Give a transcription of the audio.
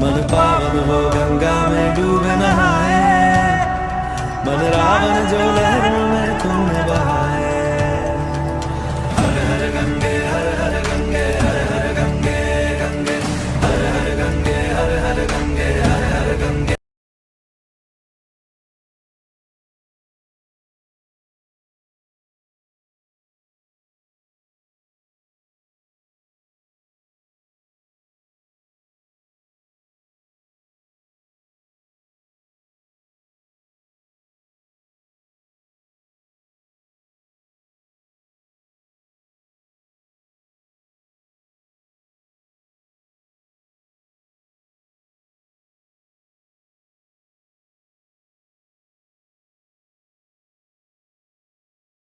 मन पावन हो गंगा में डूब नहाए, मन रावण जो लहरा